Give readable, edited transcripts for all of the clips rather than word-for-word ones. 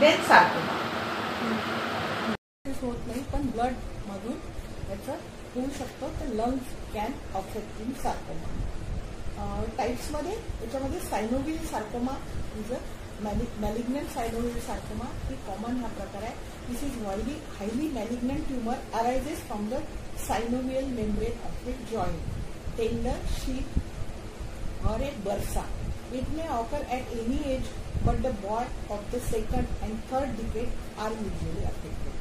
Then sarcoma होत नाही, पण ब्लड मधून याचं होऊ शकतं. तर lungs can affect in sarcoma. टाइप्समध्ये याच्यामध्ये synovial sarcoma is a malignant synovial sarcoma ही कॉमन हा प्रकार आहे. This is highly malignant tumour arises from the synovial membrane of the joint, tender, sheet or a bursa. It may occur at any age, but the boy of the second and third decade are usually affected.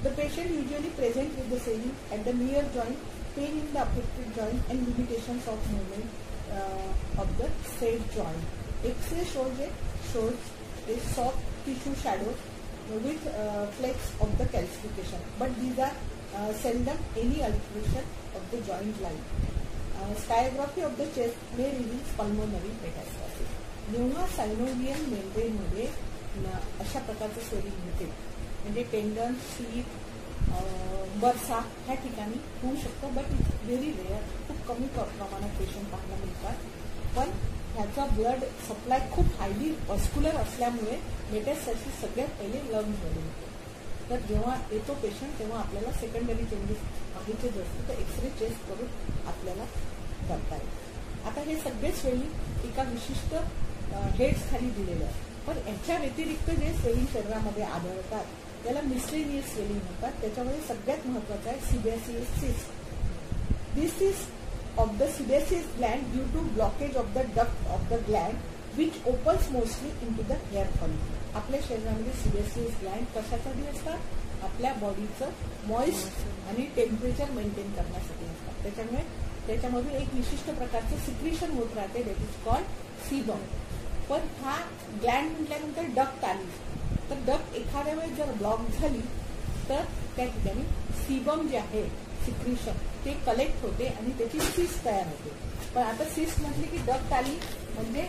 The patient usually present with the swelling at the near joint, pain in the affected joint, and limitations of movement of the said joint. X-ray shows a soft tissue shadows with flecks of the calcification, but these are seldom any alteration of the joint line. Skyography of the chest may reveal pulmonary metastasis. जेव्हा सायनोव्हियल membrane मध्ये अशा प्रकारचं swelling होते, म्हणजे टेंडन, sheet, bursa ह्या ठिकाणी होऊ शकतं, बट इट्स व्हेरी रेअर. खूप कमी प्रमाणात पेशंट पाहायला मिळतात. पण ह्याचा ब्लड सप्लाय खूप हायली मस्क्युलर असल्यामुळे मेटास्टॅसिस सगळ्यात पहिले लंग्समध्ये होते. तर जेव्हा येतो पेशंट तेव्हा आपल्याला सेकंडरी चेंजेस पाहायचे जे असते तर एक्सरे चेस्ट करून आपल्याला करता येईल. आता हे सगळे स्वेलिंग एका विशिष्ट हेड्स खाली दिलेले आहे, पण याच्या व्यतिरिक्त जे स्वेलिंग शरीरामध्ये आढळतात त्याला मिसलेनियस स्वेलिंग म्हणतात. त्याच्यामध्ये सगळ्यात महत्वाचं आहे sebaceous cyst. This is of the sebaceous gland due to blockage of the duct of the gland which opens mostly into the hair follicle. आपल्या शरीरामध्ये सिबॅसियस ग्लँड कशासाठी असतात? आपल्या बॉडीचं मॉइस्ट आणि टेम्परेचर मेंटेन करण्यासाठी असतात. त्याच्यामुळे त्याच्यामधून एक विशिष्ट प्रकारचं सिक्रिशन होत राहते, दॅट इज कॉल्ड सीबम. पण हा ग्लँड म्हटल्यानंतर डक्ट आली, तर डक्ट एखाद्या वेळेस जर ब्लॉक झाली तर त्या ठिकाणी सीबम जे आहे सिक्रिशन ते कलेक्ट होते आणि त्याची सिस्ट तयार होते. पण आता सिस्ट म्हटली की डक्ट आली म्हणजे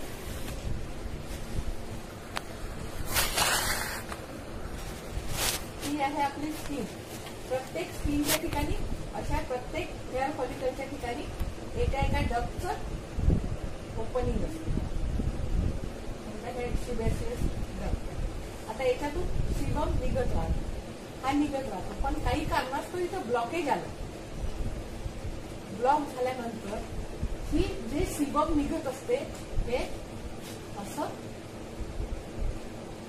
ही आहे आपली स्किन. प्रत्येक स्किनच्या ठिकाणी अशा प्रत्येक हेअर फॉलिकलच्या ठिकाणी एका एका डक्टचं ओपनिंग असते. आता याच्यातून सीबम निघत राहतो, हा निघत राहतो. पण काही कारणास्तव इथं ब्लॉकेज आलं. ब्लॉक झाल्यानंतर ही जे सीबम निघत असते हे असं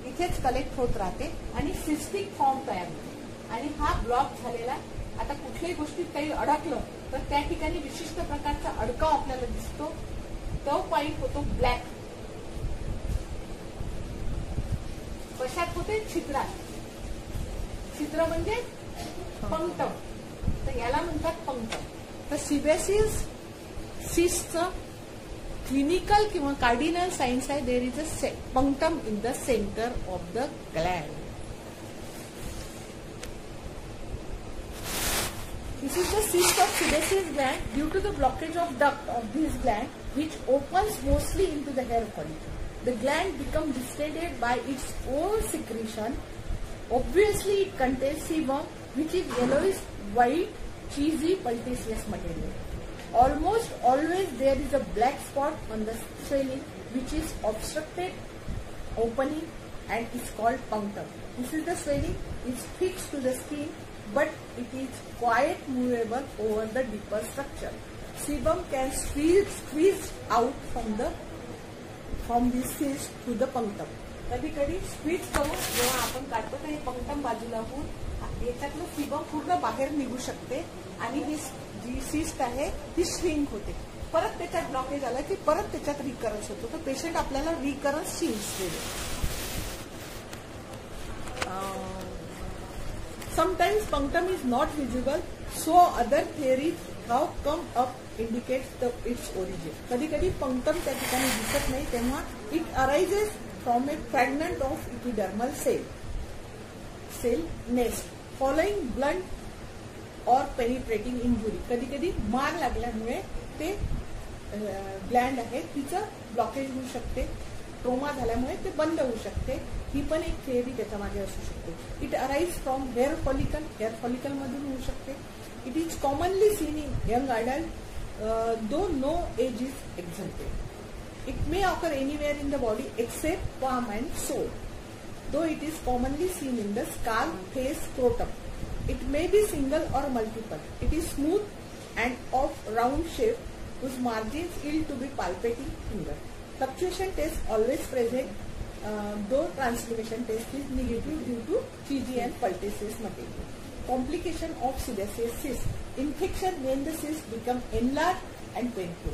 इथेच कलेक्ट होत राहते आणि सिस्टिक फॉर्म तयार होते. आणि हा ब्लॉक झालेला आता कुठल्याही गोष्टीत काही अडकलं तर त्या ठिकाणी विशिष्ट प्रकारचा अडकाव आपल्याला दिसतो. तो पॉइंट होतो ब्लॅक. कशात होते? छिद्रात. छिद्र म्हणजे पंक्टम, तर याला म्हणतात पंक्टम. तर सिबॅसियस सिस्टचं क्लिनिकल किंवा कार्डिनल सायन्स आहे, there is a punctum in the centre of the Gland. This is the cyst of sebaceous gland due to the blockage of duct of this gland which opens mostly into the hair follicle. The gland becomes distended by its own secretion. Obviously, it contains sebum, which is yellowish white, cheesy, pultaceous material. Almost always there is a black spot on the swelling which is obstructed opening and is called punctum. This is the swelling is fixed to the skin, but it is quite movable over the deeper structure. Sebum can squeeze out from this cyst to the punctum. कधी कधी squeeze करून जेव्हा आपण काढतो तर हे punctum बाजूला होऊन याच्यातलं सीबम पूर्ण बाहेर निघू शकते आणि ही जी सिस्ट आहे ती श्रिंक होते. परत त्याच्यात ब्लॉकेज आला की परत त्याच्यात रिकरन्स होतो. तर पेशंट आपल्याला रिकरन्स सिस्ट देतो. Sometimes punctum is not visible, so other theories how come up indicates its origin. कधी कधी punctum त्या ठिकाणी दिसत नाही तेव्हा it arises from a fragment of epidermal cell nest following blunt or penetrating injury. कधी कधी मार लागल्यामुळे ते ग्लँड आहे तिचं ब्लॉकेज होऊ शकते, ट्रोमा झाल्यामुळे ते बंद होऊ शकते. ही पण एक थिअरी त्याच्या मागे असू शकते. It arise from hair follicle, hair follicle मधून होऊ शकते. It is commonly seen in young adult though no age is exalted. It may occur anywhere in the body except palm and sole. though it is commonly seen in the skull, face, scrotum. It may be single or multiple. It is smooth and of round shape, whose margins yield to be palpating finger. Fluctuation test always present, though transformation test is negative due to Fiji and pertussis material. Complication of sebaceous cyst. Infection when the cyst become enlarged and painful.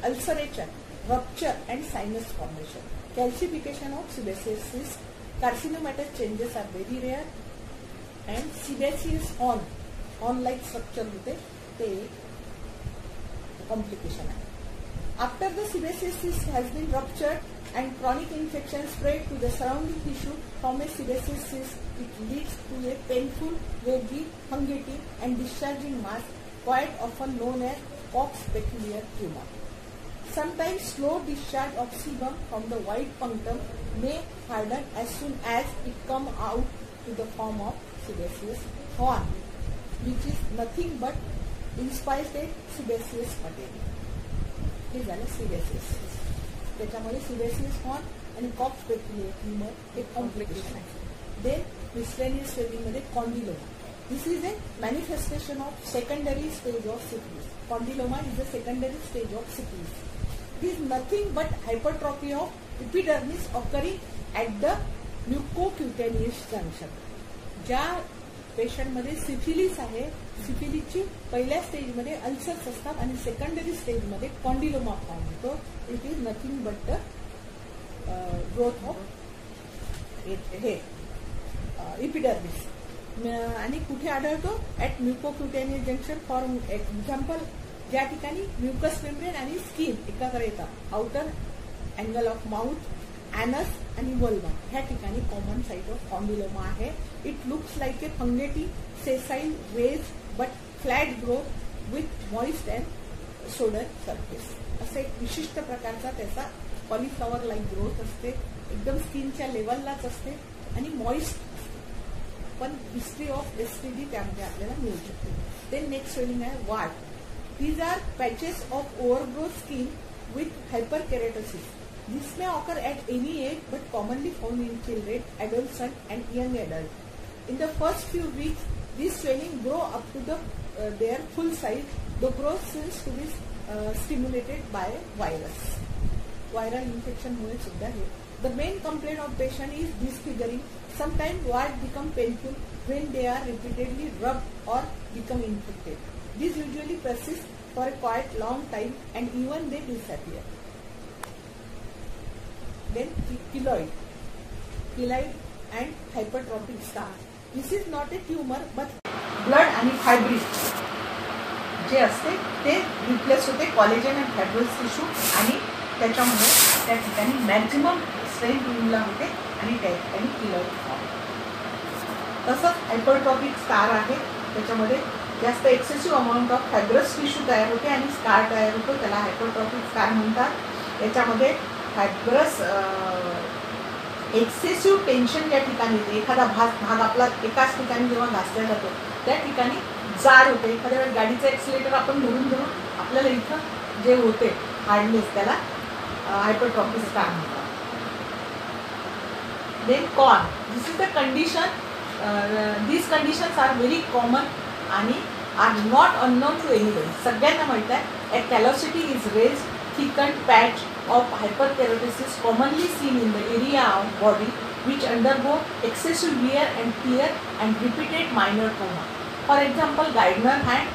Ulceration, rupture and sinus formation. Calcification of sebaceous cyst. Carcinomatous changes are very rare. And sebaceous on like structure होते ते complication आहे. After the sebaceous cyst has been ruptured and chronic infection spread to the surrounding tissue from a sebaceous cyst, it leads to a painful, wavy, fungating and discharging mass, quite often known as Koch's peculiar tumor. Sometimes slow discharge of sebum from the white punctum may harden as soon as it comes out to the form of sebaceous horn, which is nothing but inspirated sebaceous material. हे झालं sebaceous cyst. त्याच्यामध्ये sebaceous horn आणि Koch's peculiar tumor हे complication आहे. Then miscellaneous swelling मध्ये condyloma. This is a manifestation of secondary stage of syphilis. Condyloma is the secondary stage of syphilis. It is nothing but hypertrophy of epidermis occurring at the mucocutaneous junction. ज्या पेशंटमध्ये syphilis आहे, सिफिलिसची पहिल्या स्टेजमध्ये ulcers असतात आणि secondary स्टेजमध्ये condyloma form होतो. It is nothing but the growth of हे epidermis. आणि कुठे आढळतो? At mucocutaneous junction. For example, ज्या ठिकाणी म्युकस मेम्ब्रेन आणि स्किन एकाकडे येतात, आउटर अँगल ऑफ माउथ, एनस आणि वल्वा, ह्या ठिकाणी कॉमन साइट ऑफ कॉन्डिलोमा आहे. It looks like a fungating sessile wedge but flat growth with moist and sodden surface. असं एक विशिष्ट प्रकारचा त्याचा कॉलीफ्लॉवर लाईक ग्रोथ असते, एकदम स्किनच्या लेवललाच असते आणि मॉइस्ट असते. पण हिस्ट्री ऑफ एसटीडी त्यामध्ये आपल्याला मिळू शकते. देन नेक्स्ट स्वेलिंग आहे वाढ. These are patches of overgrowth skin with hyperkeratosis. This may occur at any age but commonly found in children, adolescents and young adults. In the first few weeks, these swelling grow up to their full size. The growth seems to be stimulated by virus. Viral infection मुळे सुद्धा हे. The main complaint of patient is disfiguring. Sometimes wart become painful when they are repeatedly rubbed or become infected. This usually persists for a quite long time and even they disappear. Then keloid. Keloid and hypertrophic scar. This is not a tumor but blood आणि फायब्रिस जे असते ते replace होते collagen आणि फायब्रोस tissue आणि त्याच्यामुळे त्या ठिकाणी मॅक्झिमम स्ट्रेंथ ला होते आणि त्या ठिकाणी keloid फॉर्म. तसंच हायपरट्रॉफिक स्कार आहे, त्याच्यामध्ये जास्त excessive amount of fibrous tissue तयार होते आणि स्कार तयार होतो, त्याला हायपरट्रॉफिक स्कार म्हणतात. याच्यामध्ये फायब्रस एक्सेसिव्ह टेन्शन ज्या ठिकाणी एखादा भाग आपला एकाच ठिकाणी जेव्हा घासला जातो त्या ठिकाणी जाड होते. एखाद्या वेळेस गाडीचं एक्सिलेटर आपण धरून आपल्याला इथं जे होते हार्डनेस, त्याला हायपरट्रॉफिक स्कार म्हणतात. Then corn. This is the condition. these conditions are very common आणि are not unknown to anybody. सगळ्यांना माहित आहे. A callosity is raised, thickened patch of hyperkeratosis commonly seen in the area of body which undergo excessive wear and tear and repeated minor trauma. For example, Gardner hand.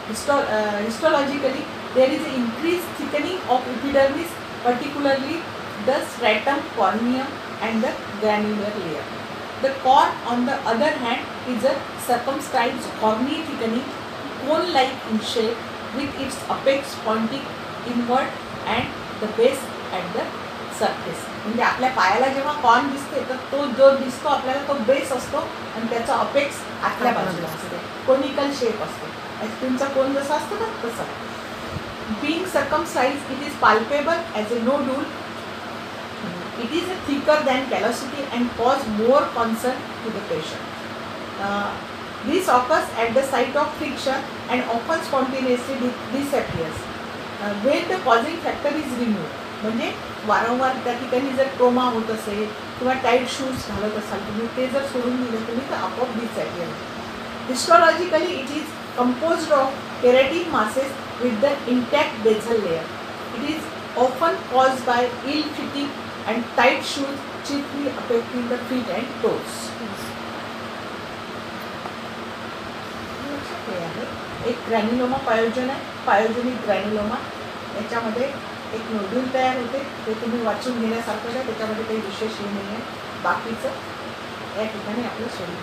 Histologically, there is an increased thickening of epidermis, particularly the stratum corneum and the granular layer. The corn, on the other hand, is a circumscribed horny thickening, cone-like in shape, with its apex pointing inward and the base at the surface. म्हणजे आपल्या पायाला जेव्हा corn दिसते तर तो जो दिसतो आपल्याला तो बेस असतो आणि त्याचा अपेक्स आतल्या बाजूला असते, कोनिकल शेप असतो. आईस्क्रीमचा कोन जसा असतो ना तसा. Being circumcised, it is palpable as a nodule. It is thicker than callosity and cause more concern to the patient. This occurs at the site of friction and often spontaneously disappears when the causing factor is removed. म्हणजे वारंवार त्या ठिकाणी जर trauma होत असेल किंवा tight shoes घालत असाल तुम्ही, ते जर सोडून दिलं तुम्ही तर आपोआप डिसॅपियर होतं. Histologically it is composed of keratin masses with the intact basal layer. It is often caused by ill fitting and tight shoes chiefly affecting the feet and toes. एक ग्रॅन्युलोमा पायोजन आहे, pyogenic granuloma. याच्यामध्ये एक nodule तयार होते, ते तुम्ही वाचून घेण्यासारखं आहे, त्याच्यामध्ये काही विशेष हे नाही आहे. बाकीचं या ठिकाणी आपलं सोडून